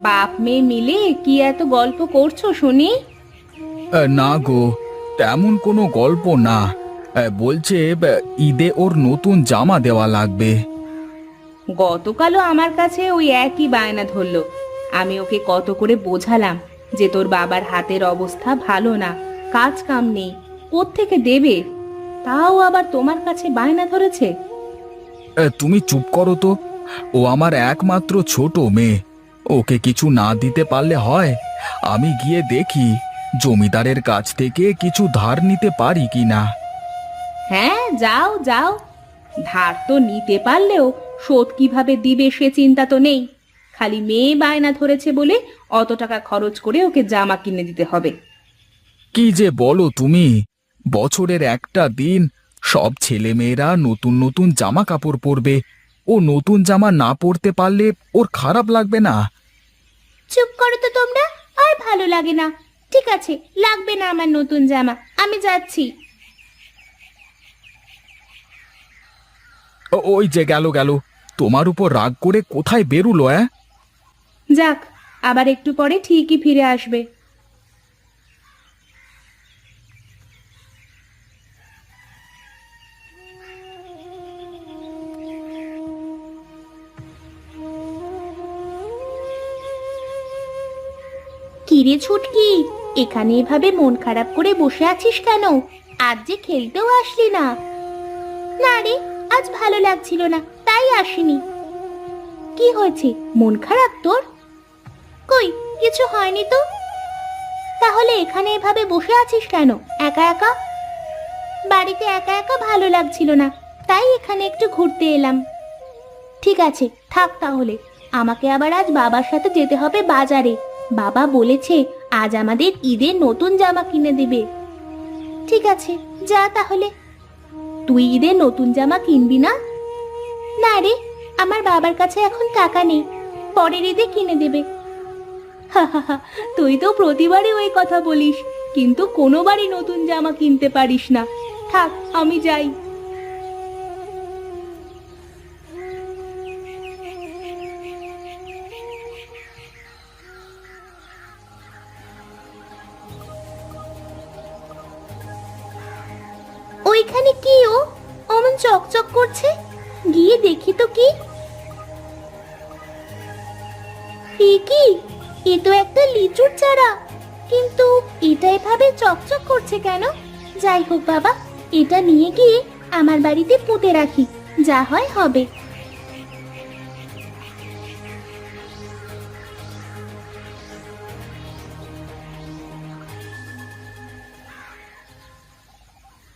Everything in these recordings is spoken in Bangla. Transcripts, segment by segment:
বাপ মেয়ে মিলে কি এত গল্প করছো শুনি? না গো, তেমন কোনো গল্প না। বলছে ঈদে ওর নতুন জামা দেওয়া লাগবে। গতকালও আমার কাছে ওই একই বায়না ধরলো। আমি ওকে কত করে বোঝালাম যে তোর বাবার হাতের অবস্থা ভালো না, কাজ কাম নেই, কোত্থেকে দেবে। তাও আবার তোমার কাছে বায়না ধরেছে। তুমি চুপ করো তো। ও আমার একমাত্র ছোট মেয়ে। ওকে কিছু না দিতে পারলে হয়? আমি গিয়ে দেখি জমিদারের কাছ থেকে কিছু ধার নিতে পারি কিনা। হ্যাঁ, যাও যাও। ধার তো নিতে পারলেও শোধ কিভাবে দিবে সে চিন্তা তো নেই। খালি মেয়ে বায়না ধরেছে বলে অত টাকা খরচ করে ওকে জামা কিনে দিতে হবে। কি যে বলো তুমি! বছরের একটা দিন সব ছেলেমেয়েরা নতুন নতুন জামা কাপড় পরবে। ও নতুন জামা না পরতে পারলে ওর খারাপ লাগবে না? চুপ করো তো তোমরা। আর ভালো লাগে না। ঠিক আছে, লাগবে না আমার নতুন জামা, আমি যাচ্ছি। ওই যে গেল গেল। তোমার উপর রাগ করে কোথায় বেরুলো? যাক, আবার একটু পরে ঠিকই ফিরে আসবে। কিরে ছুটকি, এখানে এভাবে মন খারাপ করে বসে আছিস কেন? আজ যে খেলতেও আসলি না। না রে, আজ ভালো লাগছিল না, তাই আসিনি। কি হয়েছে, মন খারাপ তোর? কই, কিছু হয়নি তো। তাহলে এখানে এভাবে বসে আছিস কেন একা একা? বাড়িতে একা একা ভালো লাগছিল না, তাই এখানে একটু ঘুরতে এলাম। ঠিক আছে, থাক তাহলে। আমাকে আবার আজ বাবার সাথে যেতে হবে বাজারে। বাবা বলেছে আজ আমাদের ঈদের নতুন জামা কিনে দিবে। ঠিক আছে, যা তাহলে। তুই ঈদের নতুন জামা কিনবি না? না রে, আমার বাবার কাছে এখন টাকা নেই, পরের ঈদে কিনে দেবে। হা হা হা, তুই তো প্রতিবারই ওই কথা বলিস, কিন্তু কোনোবারই নতুন জামা কিনতে পারিস না। থাক, আমি যাই। ওইখানে কি ও অমন চকচক করছে? গিয়ে দেখি তো কি। এ কি? এ তো একটা লিচুর চারা, কিন্তু এটা এভাবে চকচক করছে কেন? যাই হোক বাবা, এটা নিয়ে গিয়ে আমার বাড়িতে পুঁতে রাখি, যা হয় হবে।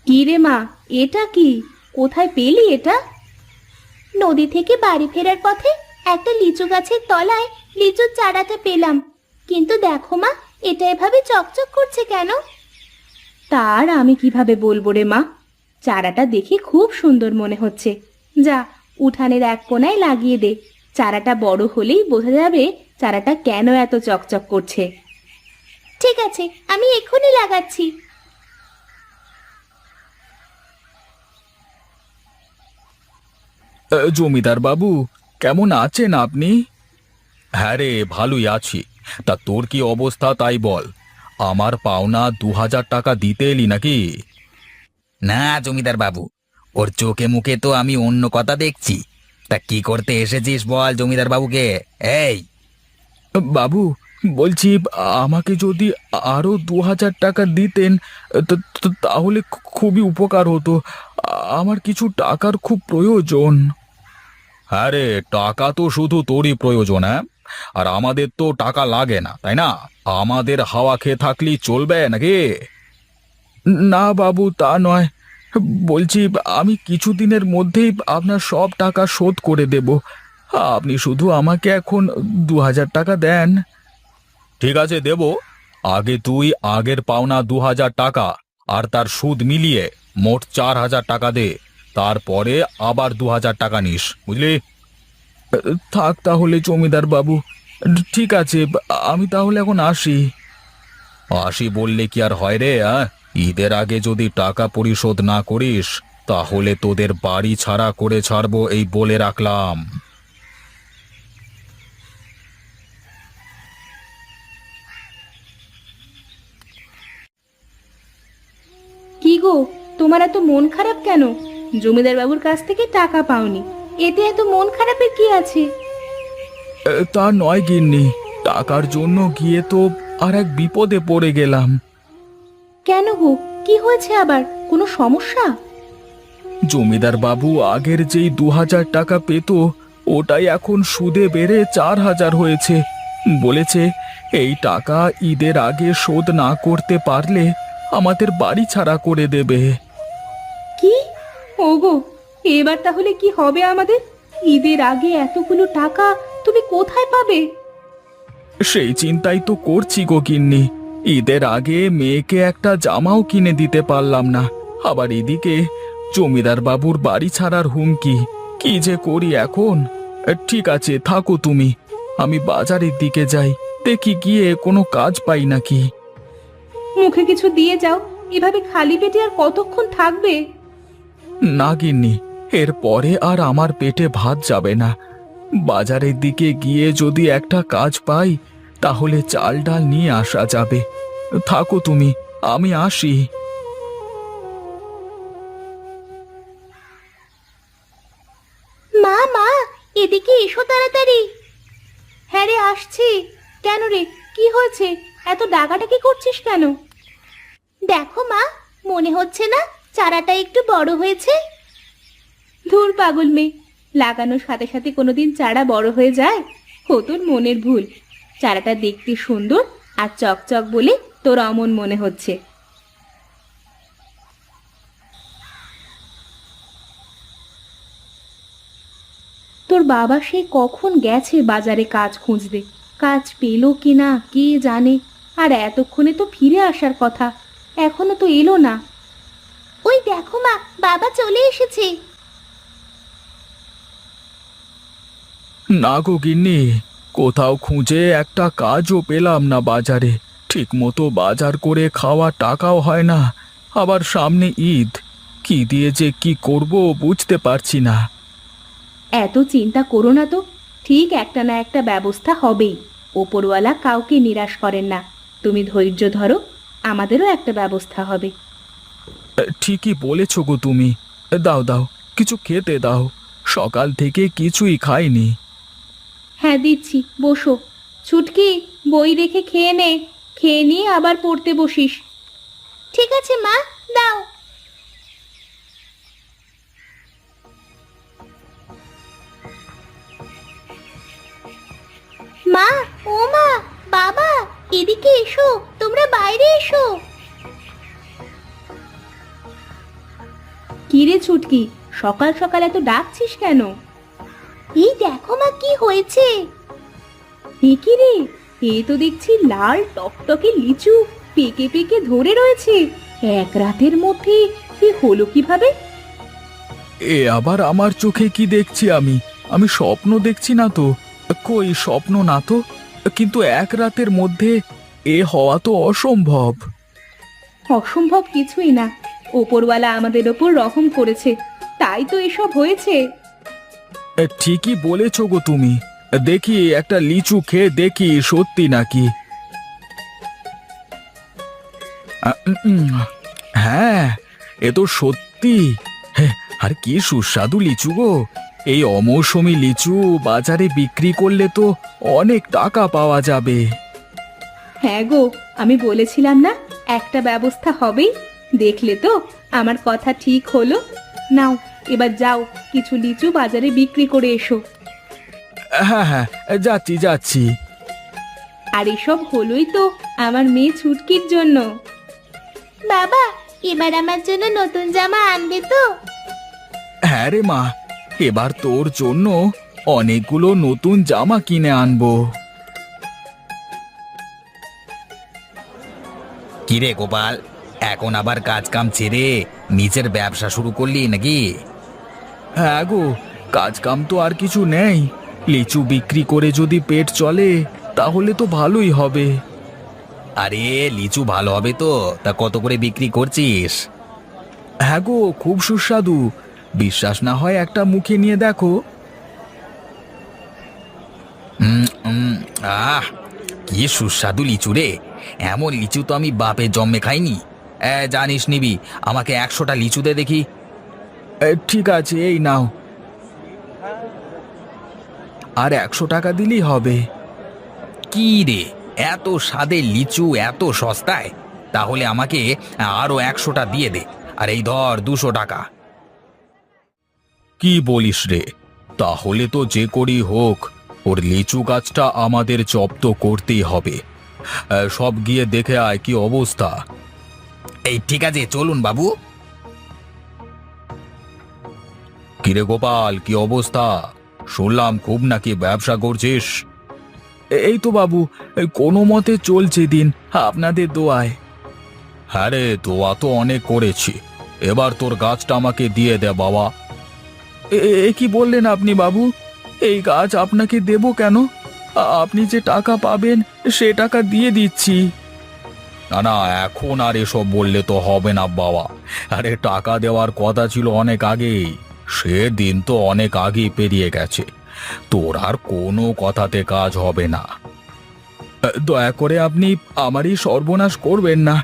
কি রে মা, এটা কি? কোথায় পেলি এটা? নদী থেকে বাড়ি ফেরার পথে একটা লিচু গাছের তলায় লিচুর চারাটা পেলাম। কিন্তু দেখো মা, এটা এভাবে চকচক করছে কেন? তার আমি কিভাবে বলবো রে মা। চারাটা দেখে খুব সুন্দর মনে হচ্ছে। যা, উঠানের এক কোণায় লাগিয়ে দে। চারাটা বড় হলেই বোঝা যাবে চারাটা কেন এত চকচক করছে। ঠিক আছে, আমি এক্ষুনি লাগাচ্ছি। জমিদার বাবু, কেমন আছেন আপনি? হ্যাঁ রে, ভালোই আছি। তা তোর কি অবস্থা তাই বল। আমার পাওনা 2000 টাকা দিতে এলি নাকি? না জমিদার বাবু, ওর চোখে মুখে তো আমি অন্য কথা দেখছি। তা কি করতে এসেছিস বল জমিদার বাবুকে। এই, বাবু, বলছি আমাকে যদি আরো 2000 টাকা দিতেন তাহলে খুবই উপকার হতো। আমার কিছু টাকার খুব প্রয়োজন। হ্যাঁ রে, টাকা তো শুধু তোরই প্রয়োজন, হ্যাঁ? আর আমাদের তো টাকা লাগে না, তাই না? আমাদের হাওয়া খেয়ে থাকলেই চলবে নাকি? না বাবু, তা নয়। বলছি আমি কিছুদিনের মধ্যেই আপনার সব টাকা শোধ করে দেব। আপনি শুধু আমাকে এখন 2000 টাকা দেন। ঠিক আছে, দেব। আগে তুই আগের পাওনা 2000 টাকা আর তার সুদ মিলিয়ে মোট 4000 টাকা দে। তারপরে আবার 2000 টাকা নিস, বুঝলি? থাক তাহলে জমিদার বাবু। ঠিক আছে, আমি তাহলে এখন আসি। আসি বললে কি আর হয় রে? ঈদের আগে যদি টাকা পরিশোধ না করিস তাহলে তোদের বাড়ি ছাড়া করে ছাড়বো, এই বলে রাখলাম। গো, তোমার এত মন খারাপ কেন? জমিদার বাবুর কাছ থেকে টাকা পাওনি, এতে এত মন খারাপের কি আছে? তা নয় গিন্নি, টাকার জন্য গিয়ে তো আর এক বিপদে পড়ে গেলাম। কেন গো, কি হয়েছে আবার? কোনো সমস্যা? জমিদার বাবু আগের যেই 2000 টাকা পেত, ওটাই এখন সুদে বেড়ে 4000 হয়েছে। বলেছে এই টাকা ঈদের আগে শোধ না করতে পারলে আমাদের বাড়ি ছাড়া করে দেবে। কি? ওগো, এবার তাহলে কি হবে আমাদের? ঈদের আগে এতগুলো টাকা তুমি কোথায় পাবে? সেই চিন্তাই তো করছি গো গিন্নি। ঈদের আগে মেয়েকে একটা জামাও কিনে দিতে পারলাম না, আবার এদিকে জমিদার বাবুর বাড়ি ছাড়ার হুমকি। কি যে করি এখন। ঠিক আছে, থাকো তুমি, আমি বাজারের দিকে যাই, দেখি গিয়ে কোনো কাজ পাই নাকি। মুখে কিছু দিয়ে যাও, এভাবে খালি পেটে আর কতক্ষণ থাকবে? না গিন্নি, এরপরে আর আমার পেটে ভাত যাবে না। বাজারের দিকে গিয়ে যদি একটা কাজ পাই তাহলে চাল ডাল নিয়ে আসা যাবে। থাকো তুমি, আমি আসি। মা মা, এদিকে এসো তাড়াতাড়ি। হ্যাঁ রে, আসছি। কেন রে, কি হয়েছে? এত ডাকাডাকি করছিস কেন? দেখো মা, মনে হচ্ছে না চারাটা একটু বড় হয়েছে? ধুর পাগল মেয়ে, লাগানোর সাথে সাথে কোনোদিন চারা বড় হয়ে যায়? ও তোর মনের ভুল। চারাটা দেখতে সুন্দর আর চকচক বলে তোর অমন মনে হচ্ছে। তোর বাবা সে কখন গেছে বাজারে কাজ খুঁজতে, কাজ পেলো কিনা কে জানে। আর এতক্ষণে তো ফিরে আসার কথা, এখনো তো এলো না। ওই দেখো মা, বাবা চলে এসেছে। না গো গিন্নি, কোথাও খুঁজে একটা কাজও পেলাম না বাজারে। ঠিক মতো বাজার করে খাওয়া টাকাও হয় না, আবার সামনে ঈদ। কি দিয়ে যে কি করব বুঝতে পারছি না। এত চিন্তা করো না তো, ঠিক একটা না একটা ব্যবস্থা হবেই। ওপরওয়ালা কাউকে নিরাশ করেন না। তুমি ধৈর্য ধরো, আমাদেরও একটা ব্যবস্থা হবে। ঠিকই বলেছ গো তুমি। দাও দাও, কিছু খেতে দাও, সকাল থেকে কিছুই খাইনি। হ্যাঁ দিচ্ছি, বসো। ছুটকি, বই রেখে খেয়ে নে, খেয়ে নিয়ে আবার পড়তে বসিস। ঠিক আছে মা, দাও। মা, ও মা, বাবা, এদিকে এসো, তোমরা বাইরে এসো। কি রে ছুটকি, সকাল সকাল এত ডাকছিস কেন? এই দেখো মা, কি হয়েছে। এ কি রে, এ তো দেখছি লাল টকটকে লিচু পেকে পেকে ধরে রয়েছে। এক রাতের মধ্যে এ হলো কিভাবে? এ আবার আমার চোখে কি দেখছি আমি? আমি স্বপ্ন দেখছি না তো? কই, স্বপ্ন না তো, কিন্তু এক রাতের মধ্যে এ হওয়া তো অসম্ভব। অসম্ভব কিছুই না, ওপরওয়ালা আমাদের ওপর রহম করেছে, তাই তো এসব হয়েছে। ঠিকই বলেছ গো তুমি। দেখি একটা লিচু খেয়ে দেখি সত্যি নাকি। হ্যাঁ, এ তো সত্যি। আর কি সুস্বাদু লিচু গো। এই অমৌসুমী লিচু বাজারে বিক্রি করলে তো অনেক টাকা পাওয়া যাবে। হ্যাঁ গো, আমি বলেছিলাম না একটা ব্যবস্থা হবেই। দেখলে তো, আমার কথা ঠিক হলো। নাও, এবার যাও, কিছু লিচু বাজারে বিক্রি করে এসো। হ্যাঁ হ্যাঁ, যাচ্ছি যাচ্ছি। আর এসব হলোই তো আমার মেয়ে ছুটকির জন্য। বাবা, এবার আমার জন্য নতুন জামা আনবে তো? হ্যাঁ রে মা, এবার তোর জন্য অনেকগুলো নতুন জামা কিনে আনবো। কিরে গোপাল, এখন আবার কাজ কাম ছেড়ে নিজের ব্যবসা শুরু করলি নাকি? হ্যাঁ গো, কাজ কাম তো আর কিছু নেই। লিচু বিক্রি করে যদি পেট চলে তাহলে তো ভালোই হবে। আরে লিচু ভালো হবে তো, তা কত করে বিক্রি করছিস? হ্যাঁ গো, খুব সুস্বাদু। বিশ্বাস না হয় একটা মুখে নিয়ে দেখো। উম, উম, আহ কি সুস্বাদু লিচু রে। এমন লিচু তো আমি বাপের জন্মে খাইনি। জানিস নিবি, আমাকে 100টা লিচু দে দেখি। ঠিক আছে, এই নাও। আর 100 টাকা দিলেই হবে। কি রে, এত স্বাদের লিচু এত সস্তায়? তাহলে আমাকে আরো 100টা দিয়ে দে। আর এই ধর 200 টাকা। কি বলিস রে? তাহলে তো যে করি হোক ওর লিচু গাছটা আমাদের জব্দ করতেই হবে। সব গিয়ে দেখে আয় কি অবস্থা। এই ঠিক আছে, চলুন বাবু। কিরে গোপাল, কি অবস্থা? শুনলাম খুব নাকি ব্যবসা করছিস। এই তো বাবু, কোনো মতে চলছে দিন, আপনাদের দোয়ায়। হ্যাঁ রে, দোয়া তো অনেক করেছি। এবার তোর গাছটা আমাকে দিয়ে দে বাবা। এ কি বললেন আপনি বাবু? এই গাছ আপনাকে দেব কেন? আপনি যে টাকা পাবেন সে টাকা দিয়ে দিচ্ছি। না না, এখন আর এসব বললে তো হবে না বাবা। আরে টাকা দেওয়ার কথা ছিল অনেক আগেই। সে দিন তো অনেক আগেই পেরিয়ে গেছে। তোর আর কোনো কথাতে কাজ হবে না। দয়া করে আপনি আমারই সর্বনাশ করবেন না।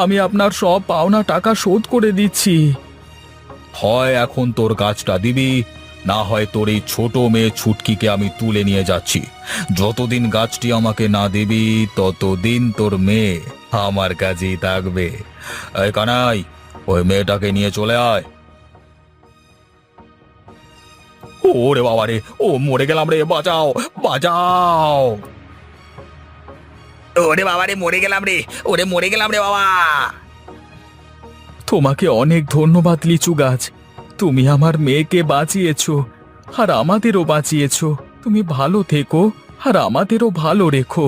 আমি আপনার সব পাওনা টাকা শোধ করে দিচ্ছি। হয় এখন তোর গাছটা দিবি, না হয় তোর এই ছোট মেয়ে ছুটকিকে আমি তুলে নিয়ে যাচ্ছি। যতদিন গাছটি আমাকে না দিবি ততদিন তোর মেয়ে আমার কাছেই থাকবে। এই কানাই, ওই মেয়েটাকে নিয়ে চলে আয়। ওরে বাবা রে, ও মরে গেলাম রে, বাঁচাও বাঁচাও। ওরে বাবা রে, মরে গেলাম রে, ওরে মরে গেলাম রে বাবা। তোমাকে অনেক ধন্যবাদ লিচু গাছ। তুমি আমার মেয়েকে বাঁচিয়েছো, আর আমাদেরও বাঁচিয়েছো। তুমি ভালো থেকো আর আমাদেরও ভালো রেখো।